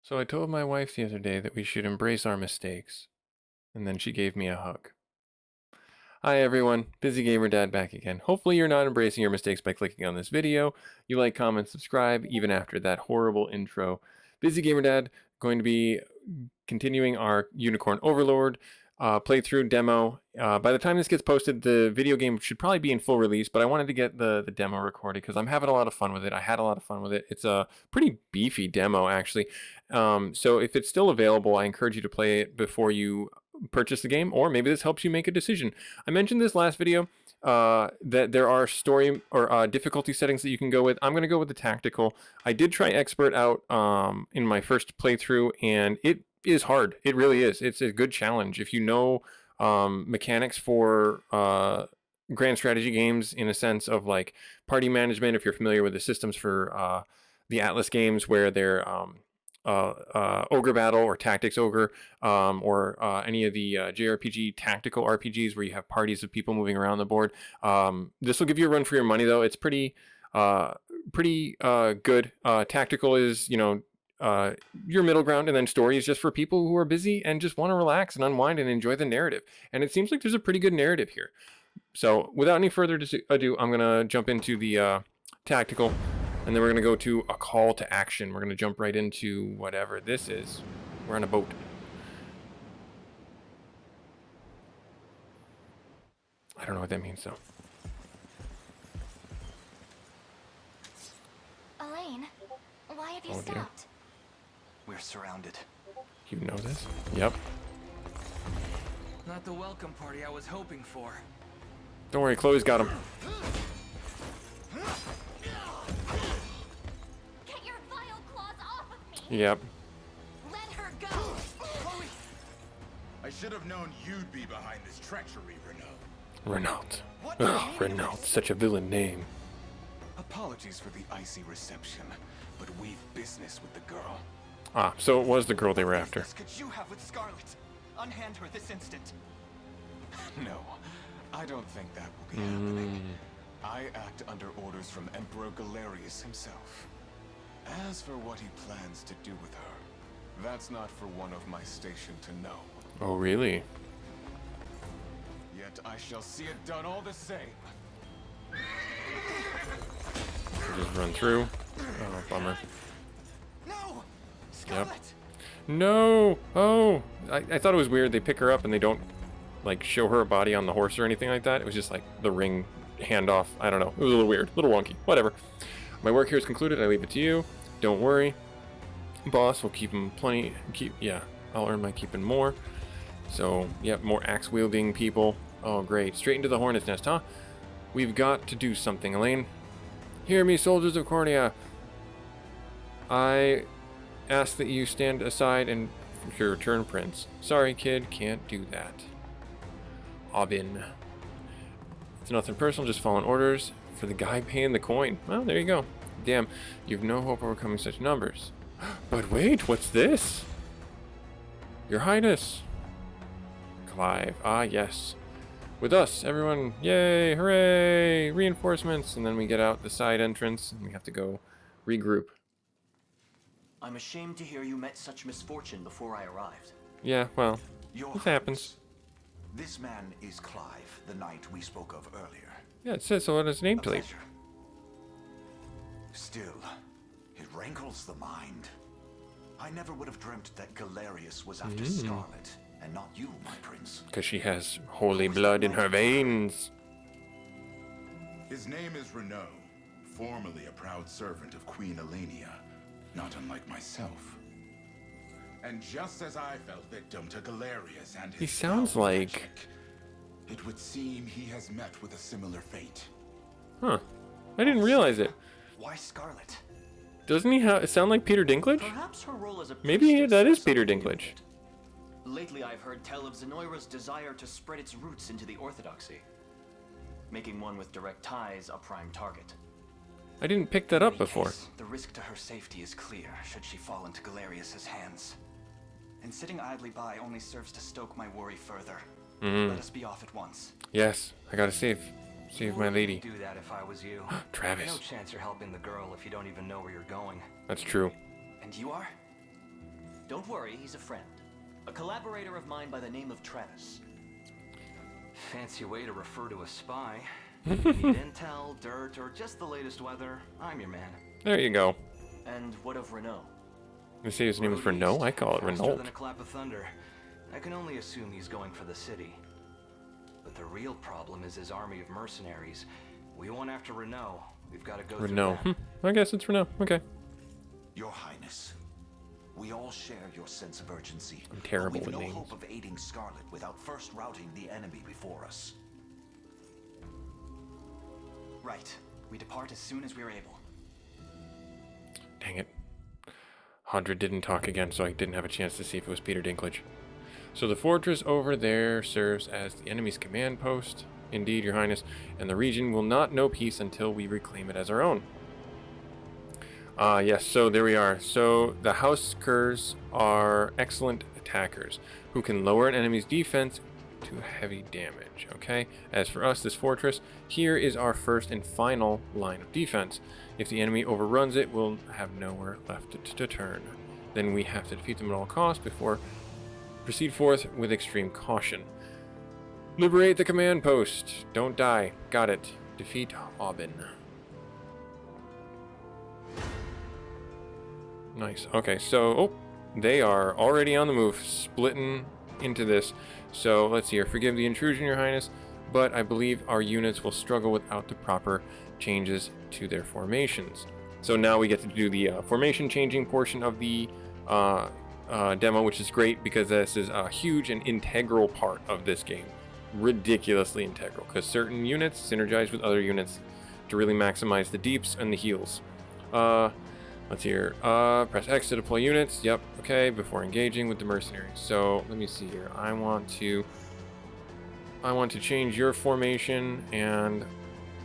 So I told my wife the other day that we should embrace our mistakes, and then she gave me a hug. Hi everyone, Busy Gamer Dad back again. Hopefully you're not embracing your mistakes by clicking on this video. You like, comment, subscribe, even after that horrible intro. Busy Gamer Dad going to be continuing our Unicorn Overlord playthrough demo. By the time this gets posted, the video game should probably be in full release, but I wanted to get the demo recorded because I'm having a lot of fun with it. I had a lot of fun with it. It's a pretty beefy demo, actually. So if it's still available, I encourage you to play it before you purchase the game, or maybe this helps you make a decision. I mentioned this last video that there are story or difficulty settings that you can go with. I'm going to go with the tactical. I did try expert out in my first playthrough, and it is hard. It really is. It's a good challenge. If you know mechanics for grand strategy games in a sense of like party management, if you're familiar with the systems for the Atlus games where they're ogre battle or tactics ogre, or any of the JRPG tactical RPGs where you have parties of people moving around the board. This will give you a run for your money, though. It's pretty good. Tactical is, you know, your middle ground, and then story is just for people who are busy and just want to relax and unwind and enjoy the narrative. And it seems like there's a pretty good narrative here. So without any further ado, I'm gonna jump into the tactical. And then we're going to go to a call to action. We're going to jump right into whatever this is. We're on a boat. I don't know what that means, though. Elaine, why have you stopped? We're surrounded. You know this? Yep. Not the welcome party I was hoping for. Don't worry, Chloe's got him. Get your vile claws off of me! Yep. Let her go! Chloe! I should have known you'd be behind this treachery, Renault. Renault. What Ugh, Renault, such a villain name. Apologies for the icy reception, but we've business with the girl. Ah, so it was the girl they were after. What business could you have with Scarlet? Unhand her this instant. No, I don't think that will be happening. I act under orders from Emperor Galerius himself. As for what he plans to do with her, that's not for one of my station to know. Oh, really? Yet I shall see it done all the same. Just run through. Oh, bummer. No! Scarlet! Yep. No! Oh! I thought it was weird. They pick her up and they don't, like, show her body on the horse or anything like that. It was just, like, the ring handoff. I don't know. It was a little weird. A little wonky. Whatever. My work here is concluded. I leave it to you. Don't worry. Boss will keep him plenty. Yeah, I'll earn my keep and more. So, yep, more axe-wielding people. Oh, great. Straight into the hornet's nest, huh? We've got to do something, Elaine. Hear me, soldiers of Cornea. I ask that you stand aside and return, Prince. Sorry, kid, can't do that. Odin. It's nothing personal, just following orders for the guy paying the coin. Well, there you go. Damn, you've no hope overcoming such numbers. But wait, what's this? Your Highness. Clive. Ah, yes. With us, everyone. Yay, hooray, reinforcements. And then we get out the side entrance and we have to go regroup. I'm ashamed to hear you met such misfortune before I arrived. Yeah, well, Your this happens. This man is Clive, the knight we spoke of earlier. Yeah, it says so on his A nameplate. pleasure. Still, it rankles the mind. I never would have dreamt that Galerius was after Scarlet, and not you, my prince. Because she has holy blood in her veins. His name is Renault, formerly a proud servant of Queen Elenia, not unlike myself. And just as I fell victim to Galerius and his He sounds foul like... magic, it would seem he has met with a similar fate. Huh. I didn't realize it. Why Scarlet? Doesn't he sound like Peter Dinklage? Perhaps her role as a Maybe priestess that has is Peter something to do Dinklage. with it. Lately I've heard tell of Zenoira's desire to spread its roots into the Orthodoxy, making one with direct ties a prime target. I didn't pick that up In any before. case, the risk to her safety is clear should she fall into Galerius's hands. And sitting idly by only serves to stoke my worry further. Let us be off at once. Yes, I gotta save my lady. Do that if I was you. Travis. No chance you're helping the girl if you don't even know where you're going. That's true. And you are? Don't worry, he's a friend. A collaborator of mine by the name of Travis. Fancy way to refer to a spy. Need intel, dirt, or just the latest weather, I'm your man. There you go. And what of Renault? You say his name is Renault? I call it Faster Renault. than a clap of thunder. I can only assume he's going for the city. But the real problem is his army of mercenaries. We went after Renault. We've got to go Renault. through them. I guess it's Renault. Okay. Your Highness, we all share your sense of urgency. I'm terrible but with we've no names. hope of aiding Scarlet without first routing the enemy before us. Right. We depart as soon as we're able. Dang it. Hodra didn't talk again, so I didn't have a chance to see if it was Peter Dinklage. So the fortress over there serves as the enemy's command post. Indeed, Your Highness, and the region will not know peace until we reclaim it as our own. Yes, so there we are. So the House Curs are excellent attackers who can lower an enemy's defense to heavy damage, okay? As for us, this fortress, here is our first and final line of defense. If the enemy overruns it, we'll have nowhere left to turn. Then we have to defeat them at all costs before proceed forth with extreme caution. Liberate the command post. Don't die. Got it. Defeat Odin. Nice. Okay, so, oh, they are already on the move, splitting into this. So, let's see here. Forgive the intrusion, Your Highness, but I believe our units will struggle without the proper changes to their formations. So now we get to do the formation changing portion of the demo, which is great because this is a huge and integral part of this game. Ridiculously integral, because certain units synergize with other units to really maximize the deeps and the heals. Let's see here. Press X to deploy units. Yep. Okay. Before engaging with the mercenaries. So let me see here. I want to change your formation, and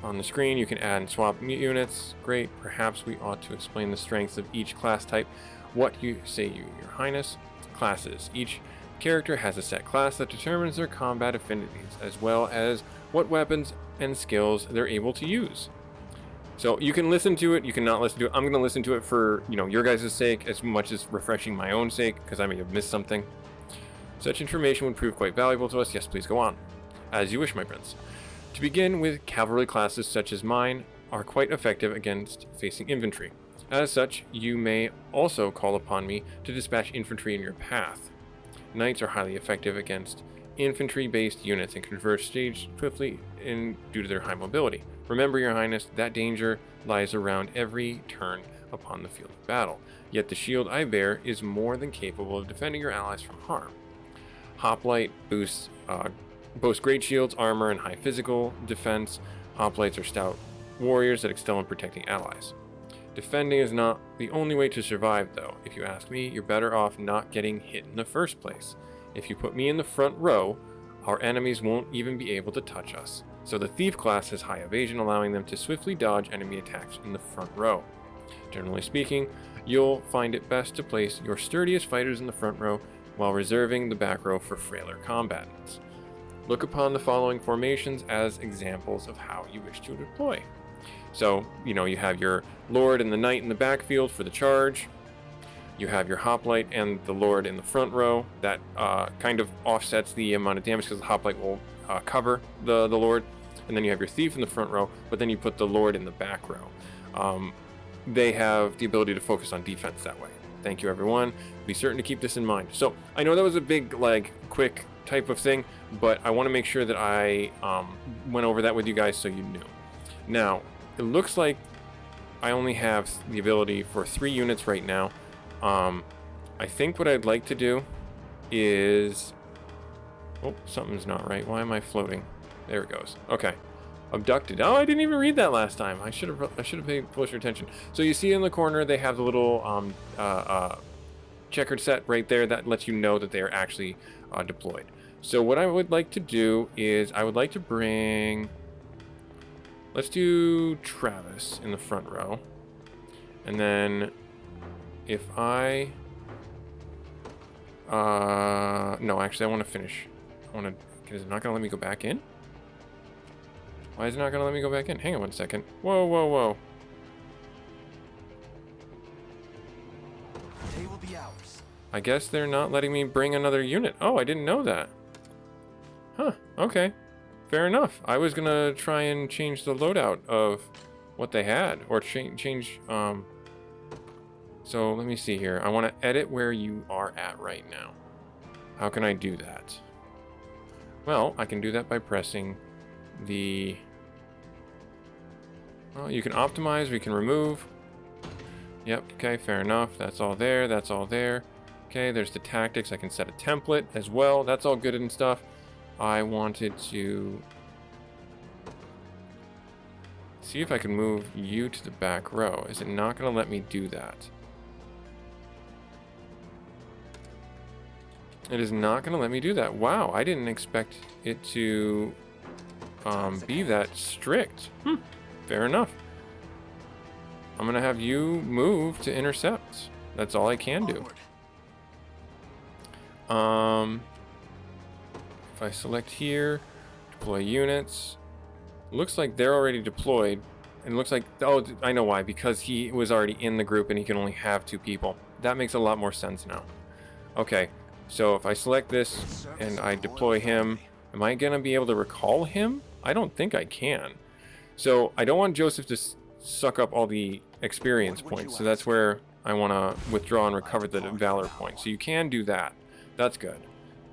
on the screen you can add and swap units. Great. Perhaps we ought to explain the strengths of each class type. What you say, Your Highness? Classes. Each character has a set class that determines their combat affinities, as well as what weapons and skills they're able to use. So you can listen to it, you can not listen to it. I'm going to listen to it for, your guys' sake as much as refreshing my own sake, because I may have missed something. Such information would prove quite valuable to us. Yes, please go on. As you wish, my prince. To begin with, cavalry classes such as mine are quite effective against facing infantry. As such, you may also call upon me to dispatch infantry in your path. Knights are highly effective against infantry-based units and converge stage swiftly due to their high mobility. Remember, Your Highness, that danger lies around every turn upon the field of battle. Yet the shield I bear is more than capable of defending your allies from harm. Hoplite boasts great shields, armor, and high physical defense. Hoplites are stout warriors that excel in protecting allies. Defending is not the only way to survive, though. If you ask me, you're better off not getting hit in the first place. If you put me in the front row, our enemies won't even be able to touch us. So the Thief class has high evasion, allowing them to swiftly dodge enemy attacks in the front row. Generally speaking, you'll find it best to place your sturdiest fighters in the front row while reserving the back row for frailer combatants. Look upon the following formations as examples of how you wish to deploy. So, you have your Lord and the Knight in the backfield for the charge. You have your Hoplite and the Lord in the front row. That kind of offsets the amount of damage because the Hoplite will cover the Lord. And then you have your Thief in the front row, but then you put the Lord in the back row. They have the ability to focus on defense that way. Thank you, everyone. Be certain to keep this in mind. So I know that was a big, quick type of thing, but I want to make sure that I went over that with you guys so you knew. Now, it looks like I only have the ability for 3 units right now. I think what I'd like to do is... Oh, something's not right. Why am I floating? There it goes. Okay. Abducted. Oh, I didn't even read that last time. I should have paid closer attention. So you see in the corner they have the little checkered set right there that lets you know that they are actually deployed. So what I would like to do is I would like to bring... Let's do Travis in the front row. And then if I... no, actually I want to finish. Is it not going to let me go back in? Why is it not going to let me go back in? Hang on one second. Whoa, whoa, whoa. Today will be ours. I guess they're not letting me bring another unit. Oh, I didn't know that. Huh, okay. Fair enough. I was gonna try and change the loadout of what they had, or change, so let me see here. I want to edit where you are at right now. How can I do that? Well, I can do that by pressing the, well, you can optimize, we can remove. Yep, okay, fair enough. That's all there, that's all there. Okay, there's the tactics. I can set a template as well. That's all good and stuff. I wanted to see if I can move you to the back row. Is it not going to let me do that? It is not going to let me do that. Wow, I didn't expect it to be that strict. Fair enough. I'm going to have you move to intercept. That's all I can do. If I select here, deploy units, looks like they're already deployed. And it looks like, oh, I know why, because he was already in the group and he can only have 2 people. That makes a lot more sense now. Okay, so if I select this and I deploy him, am I going to be able to recall him? I don't think I can. So I don't want Joseph to suck up all the experience points, so that's where I want to withdraw and recover the valor points. So you can do that. That's good.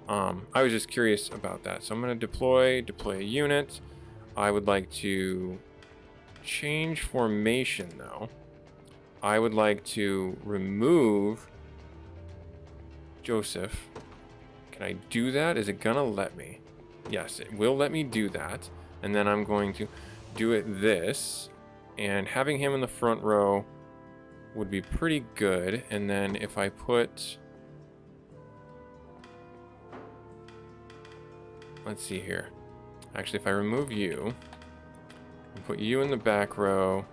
I was just curious about that. So I'm going to deploy a unit. I would like to change formation though. I would like to remove Joseph. Can I do that? Is it gonna let me? Yes, it will let me do that. And then I'm going to do it this. And having him in the front row would be pretty good. And then if I put, let's see here. Actually, if I remove you and put you in the back row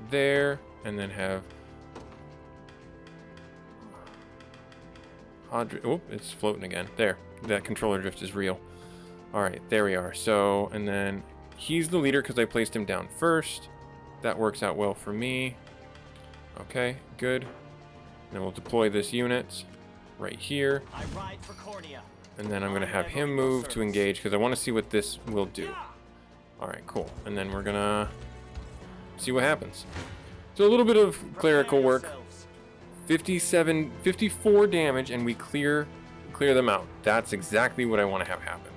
there, and then have Audrey, oh, it's floating again. There, that controller drift is real. All right, there we are. So, and then he's the leader because I placed him down first. That works out well for me. Okay, good. Then we'll deploy this unit right here. I ride for Cornea. And then I'm going to have him move to engage because I want to see what this will do. All right, cool. And then we're going to see what happens. So a little bit of clerical work. 54 damage, and we clear them out. That's exactly what I want to have happen.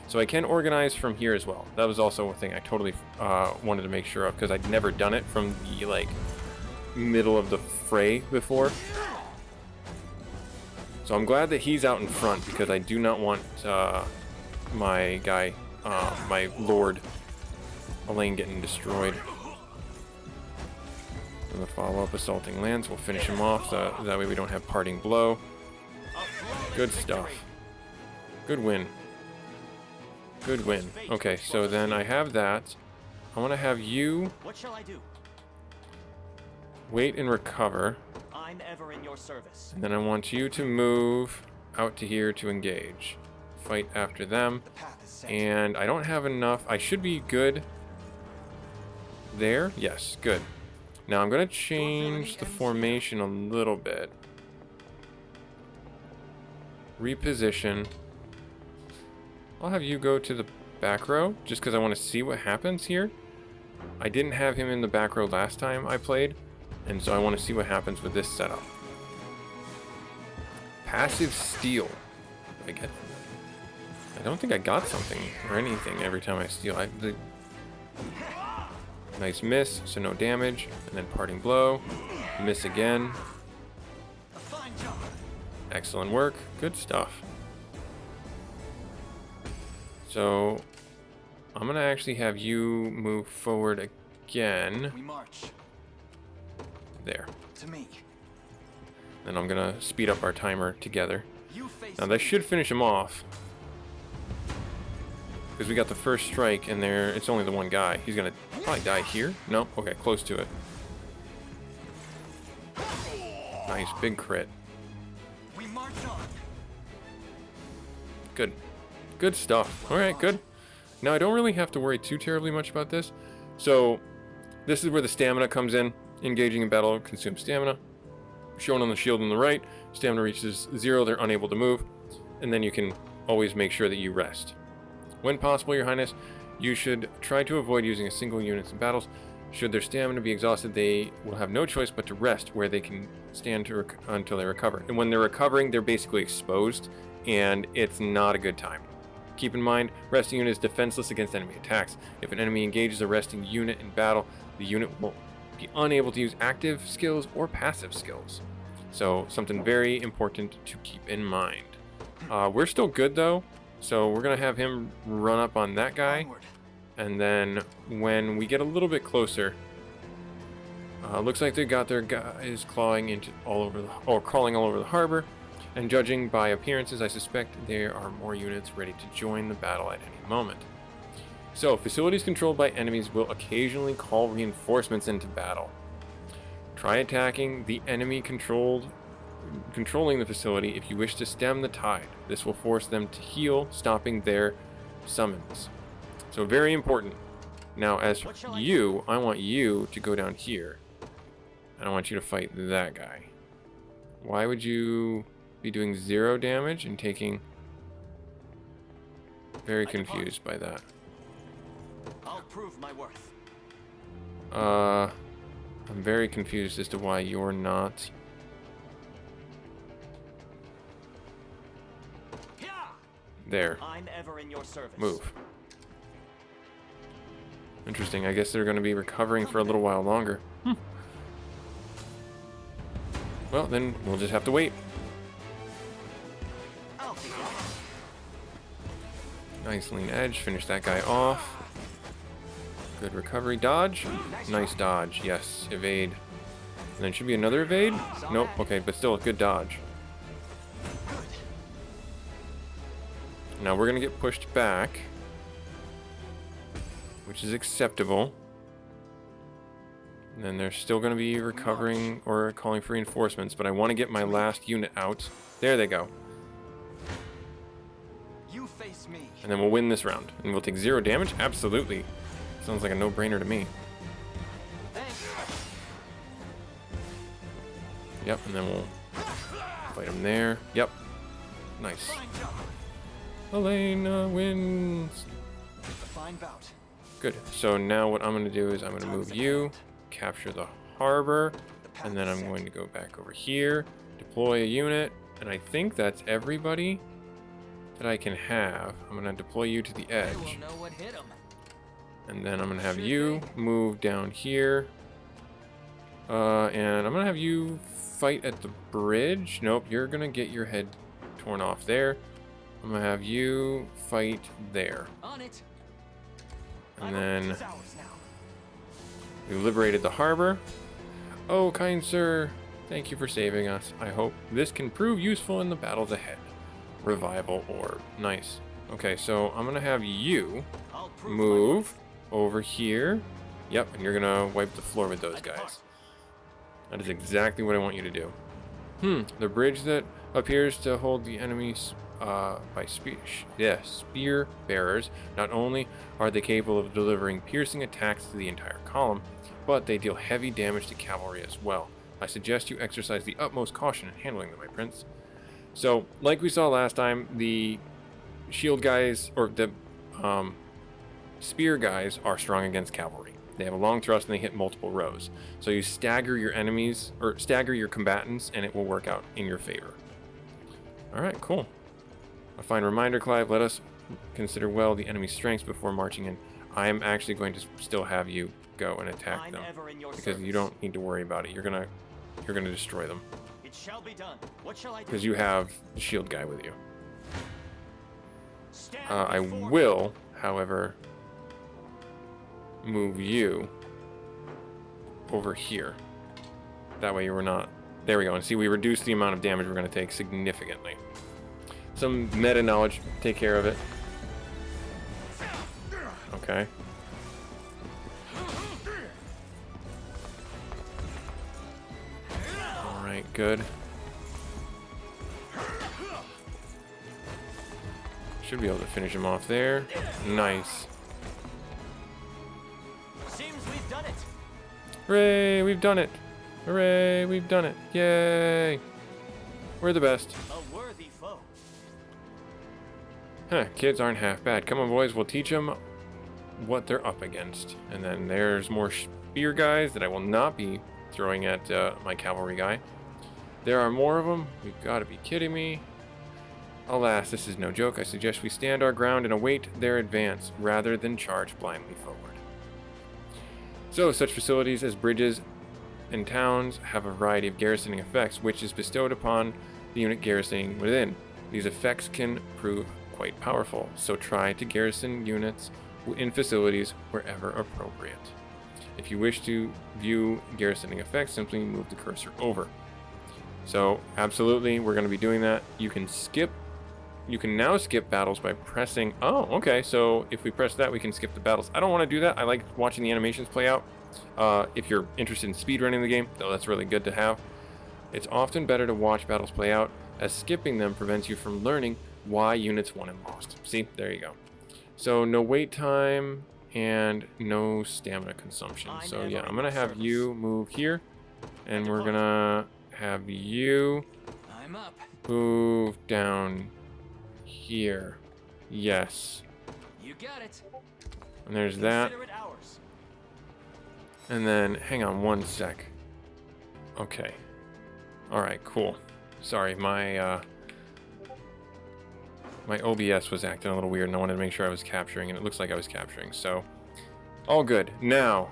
So I can organize from here as well. That was also a thing I totally wanted to make sure of because I'd never done it from the like middle of the fray before. So I'm glad that he's out in front because I do not want my guy, my Lord, Elaine getting destroyed. And the follow-up assaulting lands will finish him off, so that way we don't have parting blow. Good stuff. Good win. Good win. Okay, so then I have that. I want to have you What shall I do? wait and recover. I'm ever in your service. And then I want you to move out to here to engage. Fight after them. And I don't have enough. I should be good there. Yes, good. Now I'm going to change the formation a little bit. Reposition. I'll have you go to the back row just because I want to see what happens here. I didn't have him in the back row last time I played, and so I want to see what happens with this setup. Passive steal. I don't think I got something or anything every time I steal. Nice miss, so no damage, and then parting blow. Miss again. Excellent work. Good stuff. So I'm gonna actually have you move forward again. We march. There. To me. And I'm gonna speed up our timer together. You face Now that should finish him off. Because we got the first strike and there, it's only the one guy. He's gonna probably die here. Nope, okay, close to it. Nice, big crit. We march on. Good. Good stuff. Alright, good. Now I don't really have to worry too terribly much about this. So, this is where the stamina comes in. Engaging in battle consumes stamina. shown on the shield on the right. Stamina reaches 0, they're unable to move, and then you can always make sure that you rest. When possible, Your Highness, you should try to avoid using a single unit in battles. Should their stamina be exhausted, they will have no choice but to rest where they can stand until they recover. And when they're recovering, they're basically exposed, and it's not a good time. Keep in mind, resting unit is defenseless against enemy attacks. If an enemy engages a resting unit in battle, the unit will be unable to use active skills or passive skills. So something very important to keep in mind. We're still good though, so we're gonna have him run up on that guy, and then when we get a little bit closer, looks like they got their guys crawling all over the harbor. And judging by appearances, I suspect there are more units ready to join the battle at any moment. So, facilities controlled by enemies will occasionally call reinforcements into battle. Try attacking the enemy controlling the facility if you wish to stem the tide. This will force them to heal, stopping their summons. So, very important. Now, as for you, I want you to go down here. And I want you to fight that guy. Why would you be doing 0 damage and taking... Very confused by that. I'll prove my worth. I'm very confused as to why you're not... There. I'm ever in your service. Move. Interesting. I guess they're going to be recovering for a little while longer. Well, then we'll just have to wait. Nice lean edge. Finish that guy off. Good recovery. Dodge. Nice dodge. Yes. Evade. And then should be another evade? Nope. Okay, but still a good dodge. Now we're going to get pushed back, which is acceptable. And then they're still going to be recovering or calling for reinforcements, but I want to get my last unit out. There they go. You face me. And then we'll win this round. And we'll take 0 damage? Absolutely. Sounds like a no-brainer to me. Thanks. Yep, and then we'll fight him there. Yep. Nice. Elena wins. Fine bout. Good. So now what I'm going to do is I'm going to move you, capture the harbor, and then I'm going to go back over here, deploy a unit, and I think that's everybody that I can have. I'm going to deploy you to the edge. And then I'm going to have you move down here. And I'm going to have you fight at the bridge. Nope, you're going to get your head torn off there. I'm going to have you fight there. And then we liberated the harbor. Oh, kind sir, thank you for saving us. I hope this can prove useful in the battles ahead. Revival orb. Nice. Okay, so I'm going to have you move over here. Yep, and you're going to wipe the floor with those guys. That is exactly what I want you to do. The bridge that appears to hold the enemies by spear bearers. Not only are they capable of delivering piercing attacks to the entire column, but they deal heavy damage to cavalry as well. I suggest you exercise the utmost caution in handling them, my prince. So, like we saw last time, the shield guys, or the spear guys, are strong against cavalry. They have a long thrust and they hit multiple rows. So you stagger your enemies, or stagger your combatants, and it will work out in your favor. Alright, cool. A fine reminder, Clive. Let us consider well the enemy's strengths before marching in. I am actually going to still have you go and attack them, because you don't need to worry about it. You're gonna destroy them. It shall be done. What shall I do? Because you have the shield guy with you. I will, however, move you over here. That way you were not... There we go. And see, we reduced the amount of damage we're going to take significantly. Some meta knowledge. Take care of it. Okay. Alright, good. Should be able to finish him off there. Nice. Seems we've done it. Hooray, we've done it. Hooray, we've done it. Yay. We're the best. A worthy foe. Huh, kids aren't half bad. Come on, boys, we'll teach them what they're up against. And then there's more spear guys that I will not be throwing at my cavalry guy. There are more of them. You've got to be kidding me. Alas, this is no joke. I suggest we stand our ground and await their advance rather than charge blindly forward. So, such facilities as bridges and towns have a variety of garrisoning effects, which is bestowed upon the unit garrisoning within. These effects can prove quite powerful, so try to garrison units in facilities wherever appropriate. If you wish to view garrisoning effects, simply move the cursor over. So, absolutely, we're going to be doing that. You can now skip battles by pressing... Oh, okay, so if we press that, we can skip the battles. I don't want to do that. I like watching the animations play out. If you're interested in speedrunning the game, though, that's really good to have. It's often better to watch battles play out, as skipping them prevents you from learning why units won and lost. See, there you go. So, no wait time and no stamina consumption. So, yeah, I'm going to have you move here, and we're going to have you move down here. Yes. You got it. And there's that. Consider it ours. And then, hang on one sec. Okay. Alright, cool. Sorry, my OBS was acting a little weird, and I wanted to make sure I was capturing, and it looks like I was capturing, so... All good. Now...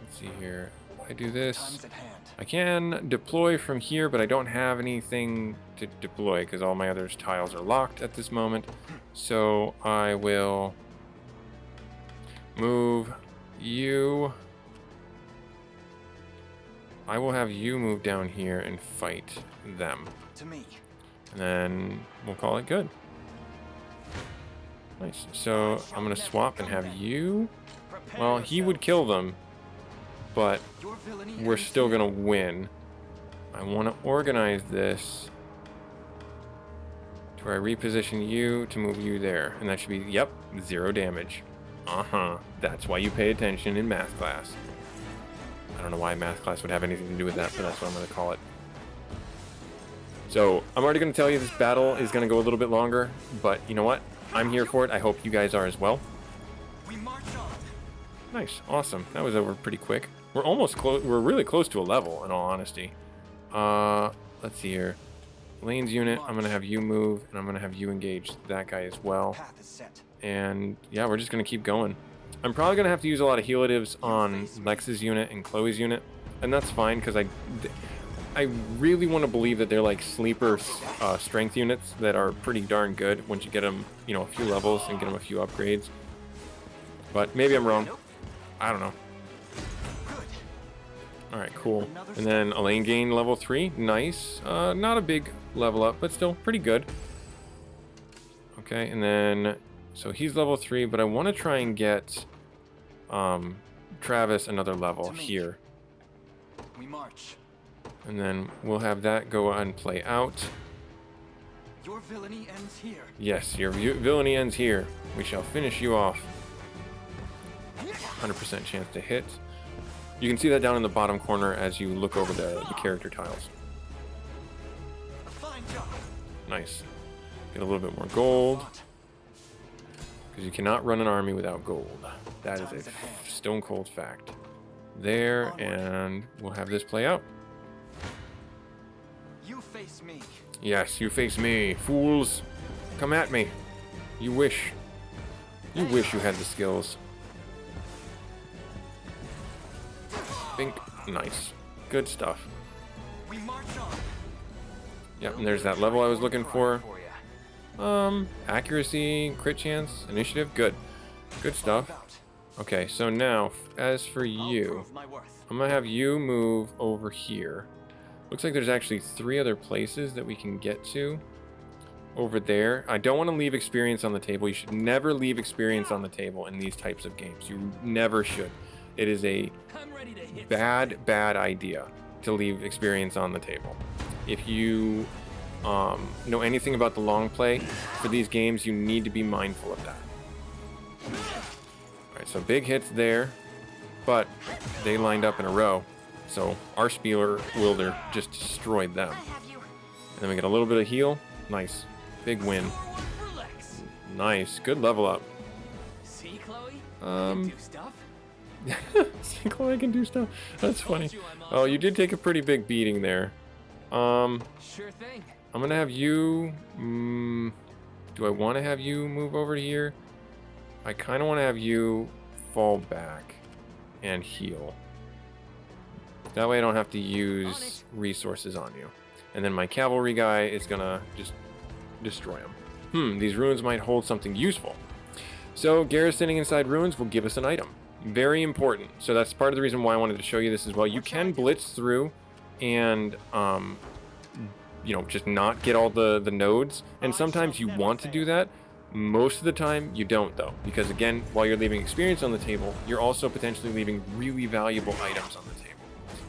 Let's see here. I do this. I can deploy from here, but I don't have anything to deploy because all my other tiles are locked at this moment. So I will move you. I will have you move down here and fight them. To me. And then we'll call it good. Nice. So I'm going to swap and have you. Well, he would kill them, but we're still going to win. I want to organize this to where I reposition you to move you there. And that should be, yep, 0 damage. That's why you pay attention in math class. I don't know why math class would have anything to do with that, but that's what I'm going to call it. So, I'm already going to tell you this battle is going to go a little bit longer, but you know what? I'm here for it. I hope you guys are as well. We march on. Nice. Awesome. That was over pretty quick. We're almost close. We're really close to a level, in all honesty. Let's see here. Lane's unit, I'm going to have you move, and I'm going to have you engage that guy as well. And, yeah, we're just going to keep going. I'm probably going to have to use a lot of healatives on Lex's unit and Chloe's unit, and that's fine, because I really want to believe that they're like sleeper strength units that are pretty darn good once you get them, you know, a few levels and get them a few upgrades. But maybe I'm wrong. I don't know. Alright, cool. And then Elaine gained level 3. Nice. Not a big level up, but still pretty good. Okay, and then... So he's level 3, but I want to try and get Travis another level here. We march. And then we'll have that go and play out. Your villainy ends here. Yes, your villainy ends here. We shall finish you off. 100% chance to hit. You can see that down in the bottom corner as you look over the character tiles. A fine job. Nice. Get a little bit more gold. Because you cannot run an army without gold. That is a stone cold fact. There, and we'll have this play out. You face me. Yes, you face me, fools. Come at me. You wish. You wish you had the skills. Bink. Nice. Good stuff. We march on. Yep, and there's that level I was looking for. Accuracy, crit chance, initiative, good. Good stuff. Okay, so now, as for you, I'm gonna have you move over here. Looks like there's actually 3 other places that we can get to. Over there. I don't want to leave experience on the table. You should never leave experience on the table in these types of games. You never should. It is a bad idea to leave experience on the table. If you know anything about the long play for these games, you need to be mindful of that. Alright, so big hits there, but they lined up in a row. So our Spieler Wilder just destroyed them. I have you. And then we get a little bit of heal. Nice. Big win. Nice. Good level up. See, Chloe? I can do stuff. See, Chloe can do stuff. That's funny. Oh, you did take a pretty big beating there. Sure thing. I'm gonna have you. Do I want to have you move over to here? I kind of want to have you fall back and heal. That way I don't have to use resources on you. And then my cavalry guy is gonna just destroy him. These ruins might hold something useful. So garrisoning inside ruins will give us an item. Very important. So that's part of the reason why I wanted to show you this as well. You can blitz through and you know, just not get all the nodes, and sometimes you want to do that. Most of the time you don't, though, because again, while you're leaving experience on the table, you're also potentially leaving really valuable items on the table,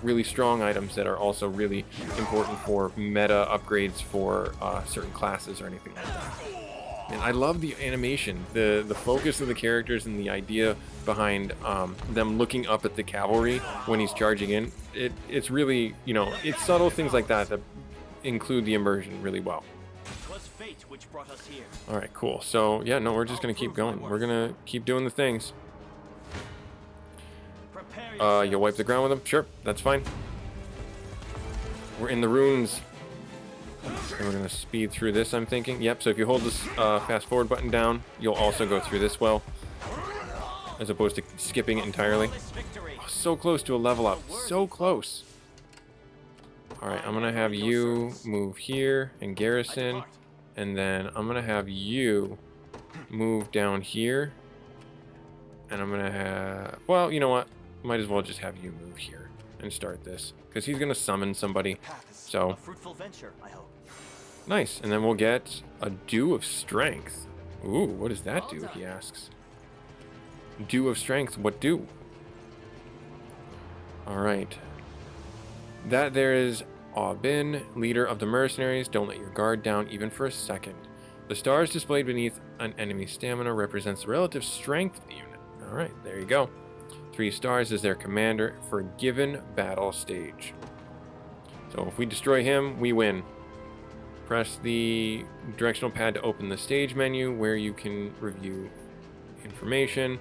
really strong items that are also really important for meta upgrades for certain classes or anything like that. And I love the animation, the focus of the characters, and the idea behind them looking up at the cavalry when he's charging in. It's really, you know, it's subtle things like that that include the immersion really well. All right, cool. So yeah, no, we're just gonna keep going. We're gonna keep doing the things. You'll wipe the ground with them? Sure, that's fine. We're in the ruins. And we're gonna speed through this, I'm thinking. Yep, so if you hold this fast forward button down, you'll also go through this well, as opposed to skipping it entirely. Oh, so close to a level up, so close. All right, I'm gonna have you move here and garrison, and then I'm gonna have you move down here, and I'm gonna have, well, you know what? Might as well just have you move here and start this, because he's gonna summon somebody. So, fruitful venture, I hope. Nice, and then we'll get a Dew of Strength. Ooh, what does that do, he asks. Dew of Strength, what do? Alright. That there is Odin, leader of the mercenaries. Don't let your guard down even for a second. The stars displayed beneath an enemy's stamina represents the relative strength of the unit. Alright, there you go. 3 stars is their commander for a given battle stage. So if we destroy him, we win. Press the directional pad to open the stage menu where you can review information,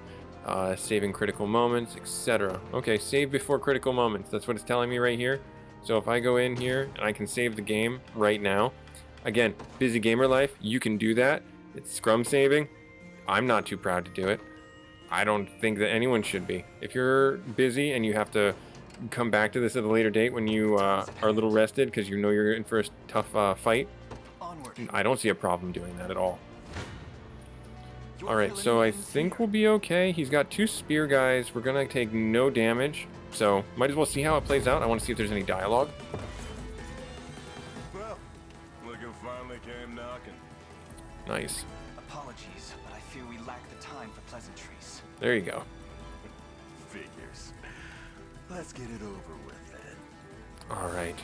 saving critical moments, etc. Okay, save before critical moments. That's what it's telling me right here. So if I go in here and I can save the game right now. Again, busy gamer life, you can do that. It's scrum saving. I'm not too proud to do it. I don't think that anyone should be. If you're busy and you have to come back to this at a later date when you are a little rested because you know you're in for a tough fight, I don't see a problem doing that at all. Alright, so I think we'll be okay. He's got 2 spear guys. We're gonna take no damage, so might as well see how it plays out. I want to see if there's any dialogue. Well, look who finally came knocking. Nice. Apologies, but I fear we lack the time for pleasantries. There you go. Figures. Let's get it over with then. Alright.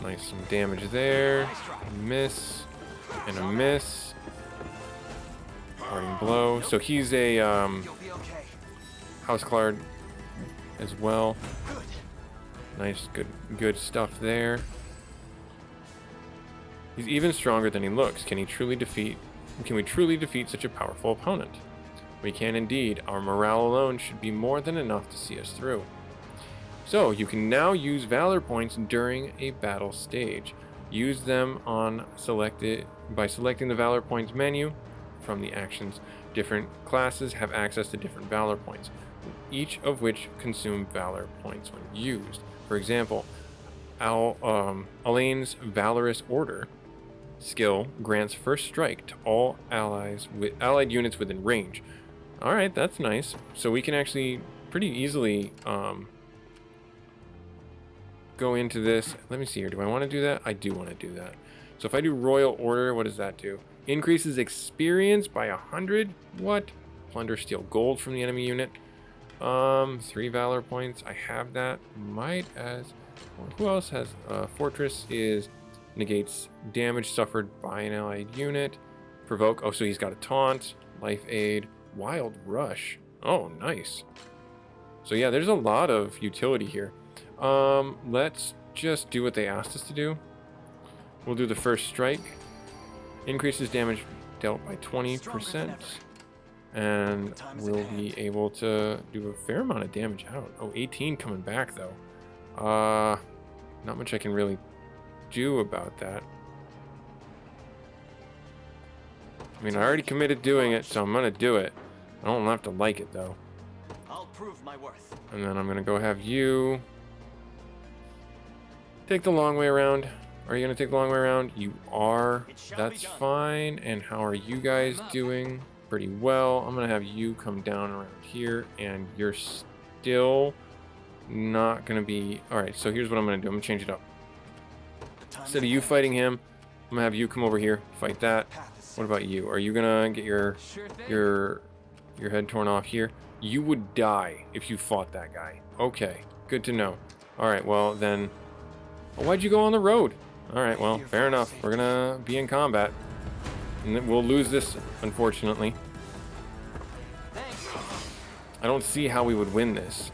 Nice, some damage there. Miss. And a miss. Parting blow. So he's a house card as well. Nice, good stuff there. He's even stronger than he looks. Can we truly defeat such a powerful opponent? We can indeed. Our morale alone should be more than enough to see us through. So, you can now use Valor points during a battle stage. Use them by selecting the Valor points menu from the actions. Different classes have access to different Valor points, each of which consume Valor points when used. For example, Elaine's Valorous Order skill grants first strike to all allied units within range. Alright, that's nice. So we can actually pretty easily go into this. Let me see here. Do I want to do that? I do want to do that. So if I do Royal Order, what does that do? Increases experience by 100. What? Plunder, steal gold from the enemy unit. 3 Valor points. I have that. Might as... Well, who else has... Fortress is Negates damage suffered by an allied unit. Provoke. Oh, so he's got a taunt. Life aid. Wild rush. Oh, nice. So yeah, there's a lot of utility here. Let's just do what they asked us to do. We'll do the first strike. Increases damage dealt by 20%. And we'll be able to do a fair amount of damage out. Oh, 18 coming back though. Not much I can really do about that. I mean, I already committed doing it, so I'm gonna do it. I don't have to like it though. I'll prove my worth. And then I'm gonna go have you take the long way around. Are you gonna take the long way around? You are. That's fine. And how are you guys doing? Pretty well. I'm gonna have you come down around here, and you're still not gonna be. All right. So here's what I'm gonna do. I'm gonna change it up. Instead of you fighting him, I'm gonna have you come over here, fight that. What about you? Are you gonna get your head torn off here? You would die if you fought that guy. Okay, good to know. All right, well then, why'd you go on the road? All right, well, fair enough. We're gonna be in combat, and then we'll lose this, unfortunately. I don't see how we would win this.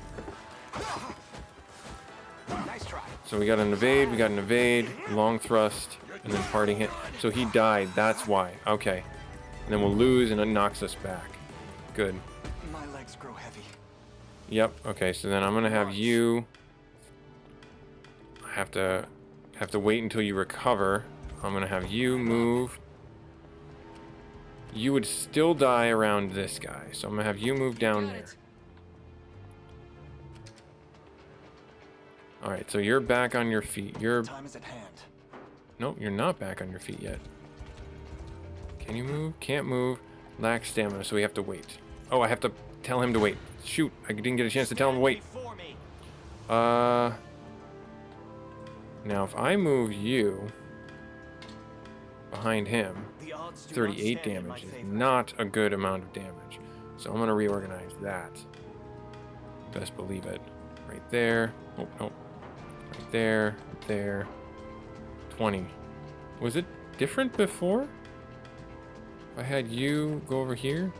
So we got an evade, long thrust, and then parting hit. So he died, that's why. Okay. And then we'll lose, and it knocks us back. Good. My legs grow heavy. Yep, okay, so then I'm gonna have you... I have to wait until you recover. I'm gonna have you move. You would still die around this guy, so I'm gonna have you move down there. Alright, so you're back on your feet. Time is at hand. Nope, you're not back on your feet yet. Can you move? Can't move. Lack stamina, so we have to wait. Oh, I have to tell him to wait. Shoot, I didn't get a chance to tell him to wait. Now if I move you behind him, 38 damage is not a good amount of damage. So I'm gonna reorganize that. Best believe it. Right there. Oh, no. Right there. There. 20. Was it different before? If I had you go over here,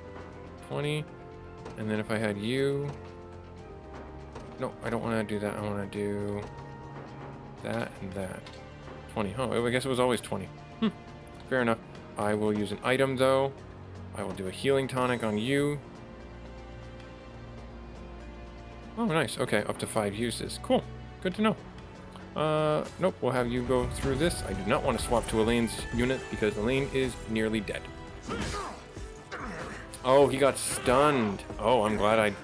20, and then if I had you, no, I don't want to do that. I want to do that and that. 20. Oh, I guess it was always 20. Fair enough. I will use an item though. I will do a healing tonic on you. Oh, nice. Okay, up to 5 uses. Cool. Good to know. Nope, we'll have you go through this. I do not want to swap to Elaine's unit because Elaine is nearly dead. Oh, he got stunned. Oh, I'm glad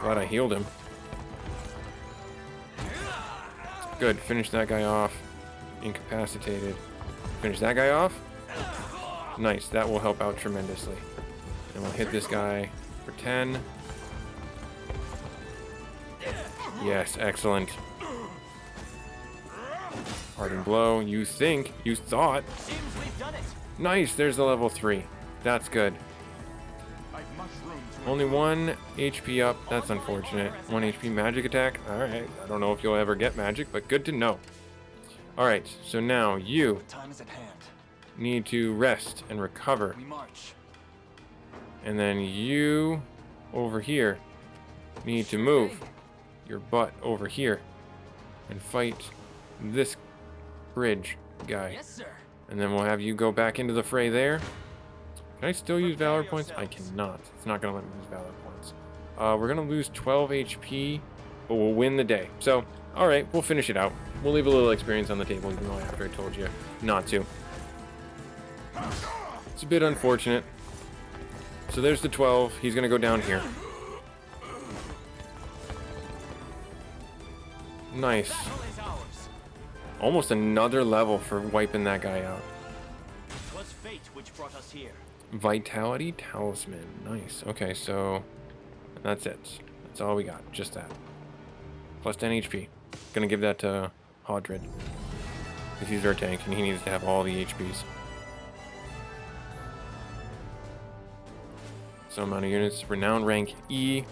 I healed him. Good, finish that guy off. Incapacitated. Finish that guy off. Nice, that will help out tremendously. And we'll hit this guy for 10. Yes, excellent. Parting blow. You thought. Nice, there's the level 3. That's good. Only 1 HP up. That's unfortunate. 1 HP magic attack. Alright, I don't know if you'll ever get magic, but good to know. Alright, so now you need to rest and recover. And then you over here need to move your butt over here and fight this bridge guy. Yes, sir. And then we'll have you go back into the fray there. Can I still use Valor points? I cannot. It's not going to let me use Valor points. We're going to lose 12 HP, but we'll win the day. So, alright, we'll finish it out. We'll leave a little experience on the table, even though after I told you not to. It's a bit unfortunate. So there's the 12. He's going to go down here. Nice. Almost another level for wiping that guy out. Twas fate which brought us here. Vitality Talisman. Nice. Okay, so that's it. That's all we got. Just that. Plus 10 HP. Gonna give that to Hodred. Because he's our tank and he needs to have all the HPs. So amount of units. Renown rank E.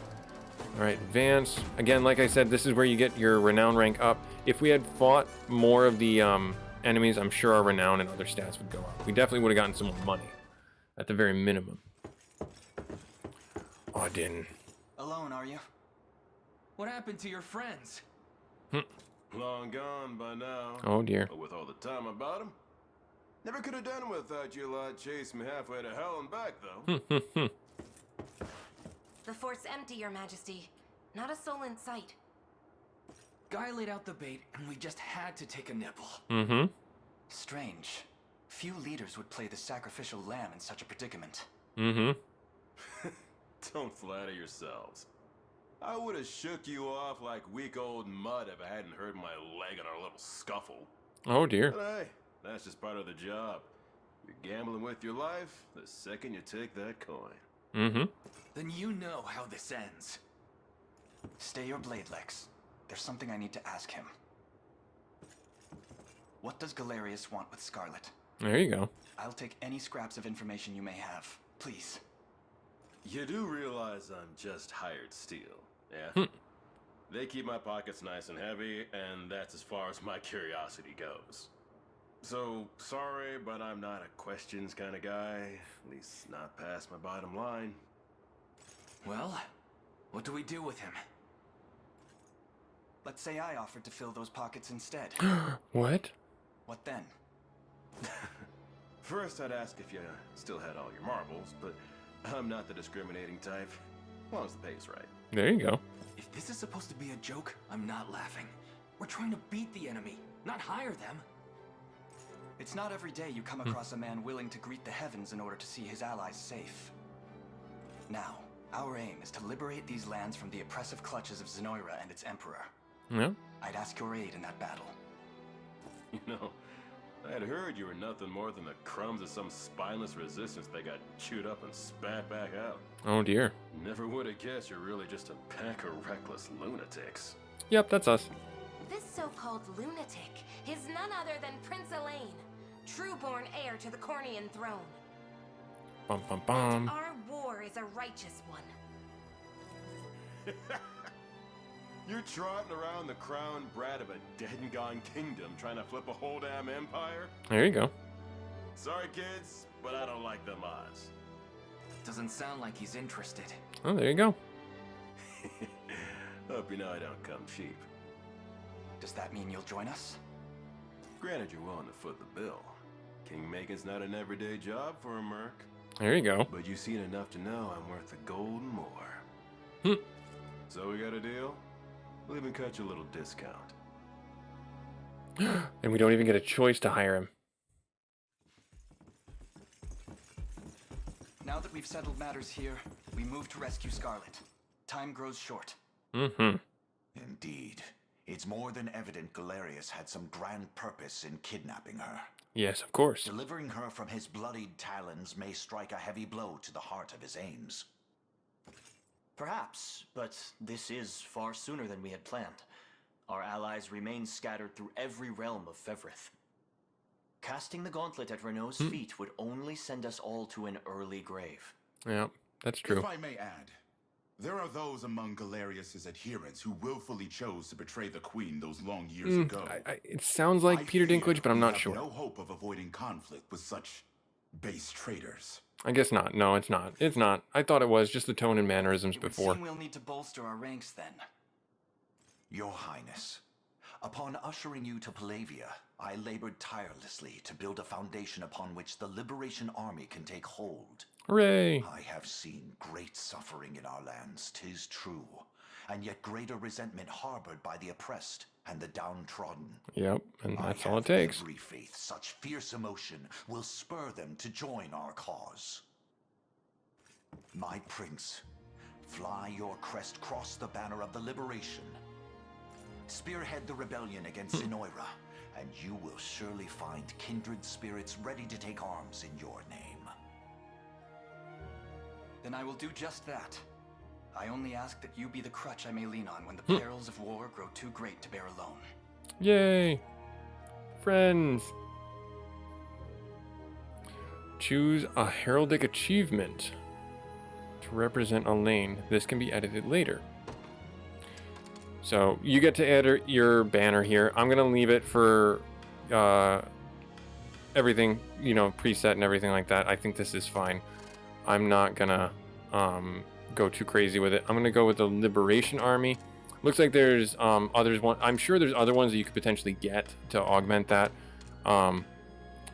All right, advance. Again, like I said, this is where you get your renown rank up. If we had fought more of the enemies, I'm sure our renown and other stats would go up. We definitely would have gotten some more money, at the very minimum. Odin. Alone, are you? What happened to your friends? Long gone by now. Oh dear. But with all the time about him, never could have done it without you lot chasing me halfway to hell and back, though. The fort's empty, Your Majesty. Not a soul in sight. Guy laid out the bait, and we just had to take a nibble. Mm-hmm. Strange. Few leaders would play the sacrificial lamb in such a predicament. Mm-hmm. Don't flatter yourselves. I would have shook you off like weak old mud if I hadn't hurt my leg in our little scuffle. Oh dear. But hey, that's just part of the job. You're gambling with your life the second you take that coin. Mm-hmm. Then you know how this ends. Stay your blade, Lex. There's something I need to ask him. What does Galerius want with Scarlet? There you go. I'll take any scraps of information you may have. Please. You do realize I'm just hired steel, yeah? They keep my pockets nice and heavy, and that's as far as my curiosity goes. So, sorry, but I'm not a questions kind of guy. At least not past my bottom line. Well, what do we do with him? Let's say I offered to fill those pockets instead. What? What then? First, I'd ask if you still had all your marbles, but I'm not the discriminating type. As long as the pay's right. There you go. If this is supposed to be a joke, I'm not laughing. We're trying to beat the enemy, not hire them. It's not every day you come across a man willing to greet the heavens in order to see his allies safe. Now, our aim is to liberate these lands from the oppressive clutches of Zenoira and its emperor. Yeah. I'd ask your aid in that battle. You know, I had heard you were nothing more than the crumbs of some spineless resistance that got chewed up and spat back out. Oh dear. Never would have guessed you're really just a pack of reckless lunatics. Yep, that's us. This so-called lunatic is none other than Prince Elaine, true-born heir to the Cornian throne. Bum bum bum. Our war is a righteous one. You're trotting around the crowned brat of a dead and gone kingdom trying to flip a whole damn empire? There you go. Sorry, kids, but I don't like them odds. Doesn't sound like he's interested. Oh, there you go. Hope you know I don't come cheap. Does that mean you'll join us? Granted, you're willing to foot the bill. King-making's not an everyday job for a merc. There you go. But you've seen enough to know I'm worth a gold and more. So we got a deal? We'll even cut you a little discount. And we don't even get a choice to hire him. Now that we've settled matters here, we move to rescue Scarlet. Time grows short. Mm-hmm. Indeed. It's more than evident Galerius had some grand purpose in kidnapping her. Yes, of course. Delivering her from his bloodied talons may strike a heavy blow to the heart of his aims. Perhaps, but this is far sooner than we had planned. Our allies remain scattered through every realm of Fevrith. Casting the gauntlet at Renault's feet would only send us all to an early grave. Yeah, that's true. If I may add, there are those among Galerius's adherents who willfully chose to betray the Queen those long years ago. It sounds like I Peter fear Dinklage, but I'm we not have sure. no hope of avoiding conflict with such base traitors. I guess not. No, it's not. It's not. I thought it was just the tone and mannerisms It would before. seem we'll need to bolster our ranks then. Your Highness, upon ushering you to Palavia, I labored tirelessly to build a foundation upon which the Liberation Army can take hold. Hooray! I have seen great suffering in our lands, 'tis true, and yet greater resentment harbored by the oppressed and the downtrodden. Yep, and that's I all it have takes. every faith such fierce emotion will spur them to join our cause. My prince, fly your crest cross the banner of the liberation. Spearhead the rebellion against Zenoira, and you will surely find kindred spirits ready to take arms in your name. Then I will do just that. I only ask that you be the crutch I may lean on when the perils of war grow too great to bear alone. Yay! Friends! Choose a heraldic achievement to represent Elaine. This can be edited later. So you get to add your banner here. I'm gonna leave it for everything, you know, preset and everything like that. I think this is fine. I'm not gonna go too crazy with it. I'm gonna go with the Liberation Army. Looks like there's others. I'm sure there's other ones that you could potentially get to augment that.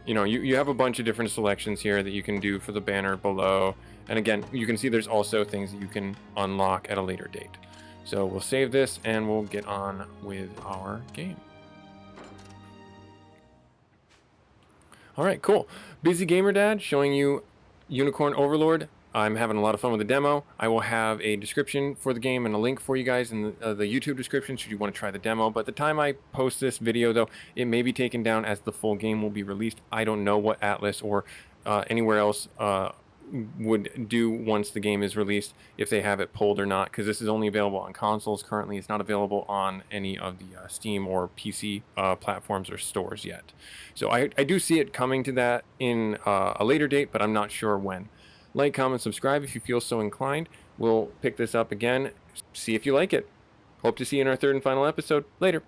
You know, you have a bunch of different selections here that you can do for the banner below. And again, you can see there's also things that you can unlock at a later date. So we'll save this and we'll get on with our game. All right, cool. Busy Gamer Dad showing you Unicorn Overlord. I'm having a lot of fun with the demo. I will have a description for the game and a link for you guys in the YouTube description should you want to try the demo. But the time I post this video, though, it may be taken down as the full game will be released. I don't know what Atlus or anywhere else would do once the game is released, if they have it pulled or not, because this is only available on consoles currently. It's not available on any of the Steam or PC platforms or stores yet. So I do see it coming to that in a later date, but I'm not sure when. Like, comment, subscribe if you feel so inclined. We'll pick this up again, see if you like it. Hope to see you in our third and final episode. Later.